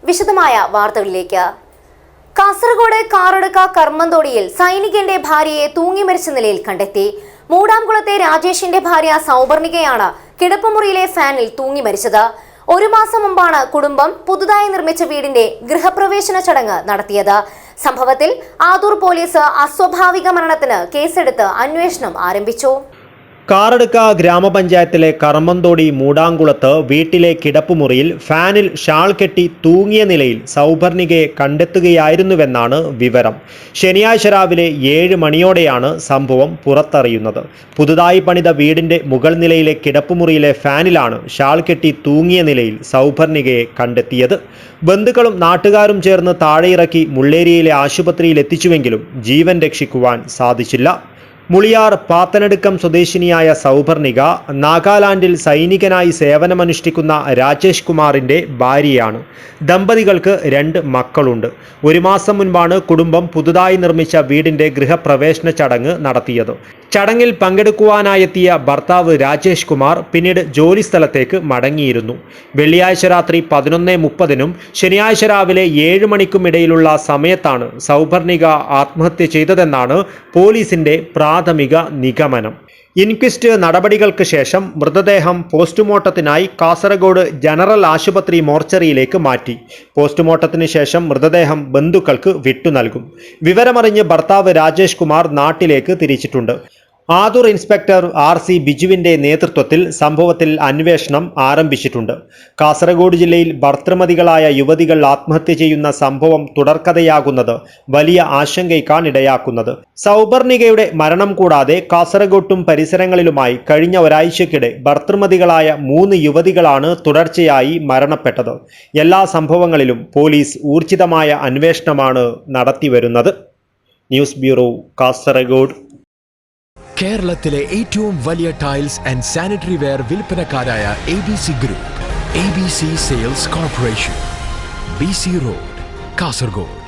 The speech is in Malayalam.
വിശദമായ വാർത്തകളിലേക്ക്. കാസർഗോഡ് കാറടുക്ക കർമ്മന്തോടിയിൽ സൈനികന്റെ ഭാര്യയെ തൂങ്ങി മരിച്ച നിലയിൽ കണ്ടെത്തി. മൂടാംകുളത്തെ രാജേഷിന്റെ ഭാര്യ സൗപർണികയാണ് കിടപ്പുമുറിയിലെ ഫാനിൽ തൂങ്ങി മരിച്ചത്. ഒരു മാസം മുമ്പാണ് കുടുംബം പുതുതായി നിർമ്മിച്ച വീടിന്റെ ഗൃഹപ്രവേശന ചടങ്ങ് നടത്തിയത്. സംഭവത്തിൽ ആദൂർ പോലീസ് അസ്വാഭാവിക മരണത്തിന് കേസെടുത്ത് അന്വേഷണം ആരംഭിച്ചു. കാറടുക്ക ഗ്രാമപഞ്ചായത്തിലെ കർമ്മന്തോടി മൂടാംകുളത്ത് വീട്ടിലെ കിടപ്പുമുറിയിൽ ഫാനിൽ ഷാൾ കെട്ടി തൂങ്ങിയ നിലയിൽ സൗപർണികയെ കണ്ടെത്തുകയായിരുന്നുവെന്നാണ് വിവരം. ശനിയാഴ്ച രാവിലെ 7 മണിയോടെയാണ് സംഭവം പുറത്തറിയുന്നത്. പുതുതായി പണിത വീടിന്റെ മുകൾ നിലയിലെ കിടപ്പുമുറിയിലെ ഫാനിലാണ് ഷാൾ കെട്ടി തൂങ്ങിയ നിലയിൽ സൗപർണികയെ കണ്ടെത്തിയത്. ബന്ധുക്കളും നാട്ടുകാരും ചേർന്ന് താഴെയിറക്കി മുള്ളേരിയയിലെ ആശുപത്രിയിൽ എത്തിച്ചുവെങ്കിലും ജീവൻ രക്ഷിക്കുവാൻ സാധിച്ചില്ല. മുളിയാർ പാത്തനടുക്കം സ്വദേശിനിയായ സൗപർണിക നാഗാലാൻഡിൽ സൈനികനായി സേവനമനുഷ്ഠിക്കുന്ന രാജേഷ് കുമാറിന്റെ ഭാര്യയാണ്. ദമ്പതികൾക്ക് 2 മക്കളുണ്ട്. ഒരു മാസം മുൻപാണ് കുടുംബം പുതുതായി നിർമ്മിച്ച വീടിന്റെ ഗൃഹപ്രവേശന ചടങ്ങ് നടത്തിയത്. ചടങ്ങിൽ പങ്കെടുക്കുവാനായെത്തിയ ഭർത്താവ് രാജേഷ് കുമാർ പിന്നീട് ജോലിസ്ഥലത്തേക്ക് മടങ്ങിയിരുന്നു. വെള്ളിയാഴ്ച രാത്രി 11:30 ശനിയാഴ്ച രാവിലെ 7 മണിക്കുമിടയിലുള്ള സമയത്താണ് സൗപർണിക ആത്മഹത്യ ചെയ്തതെന്നാണ് പോലീസിന്റെ പ്രാഥമിക നിഗമനം. ഇൻക്വസ്റ്റ് നടപടികൾക്ക് ശേഷം മൃതദേഹം പോസ്റ്റ്മോർട്ടത്തിനായി കാസർഗോഡ് ജനറൽ ആശുപത്രി മോർച്ചറിയിലേക്ക് മാറ്റി. പോസ്റ്റ്മോർട്ടത്തിന് ശേഷം മൃതദേഹം ബന്ധുക്കൾക്ക് വിട്ടു നൽകും. വിവരമറിഞ്ഞ് ഭർത്താവ് രാജേഷ് കുമാർ നാട്ടിലേക്ക് തിരിച്ചിട്ടുണ്ട്. ആദൂർ ഇൻസ്പെക്ടർ RC ബിജുവിന്റെ നേതൃത്വത്തിൽ സംഭവത്തിൽ അന്വേഷണം ആരംഭിച്ചിട്ടുണ്ട്. കാസർഗോഡ് ജില്ലയിൽ ഭർത്തൃമതികളായ യുവതികൾ ആത്മഹത്യ ചെയ്യുന്ന സംഭവം തുടർക്കഥയാകുന്നത് വലിയ ആശങ്കയ്ക്കാണിടയാക്കുന്നത്. സൗപർണികയുടെ മരണം കൂടാതെ കാസർഗോട്ടും പരിസരങ്ങളിലുമായി കഴിഞ്ഞ ഒരാഴ്ചക്കിടെ ഭർത്തൃമതികളായ 3 യുവതികളാണ് തുടർച്ചയായി മരണപ്പെട്ടത്. എല്ലാ സംഭവങ്ങളിലും പോലീസ് ഊർജിതമായ അന്വേഷണമാണ് നടത്തിവരുന്നത്. News bureau, Kasaragod. കേരളത്തിലെ ഏറ്റവും വലിയ ടൈൽസ് ആൻഡ് സാനിറ്ററി വെയർ വിൽപ്പനക്കാരായ ABC group, ABC sales corporation, BC road, Kasaragod.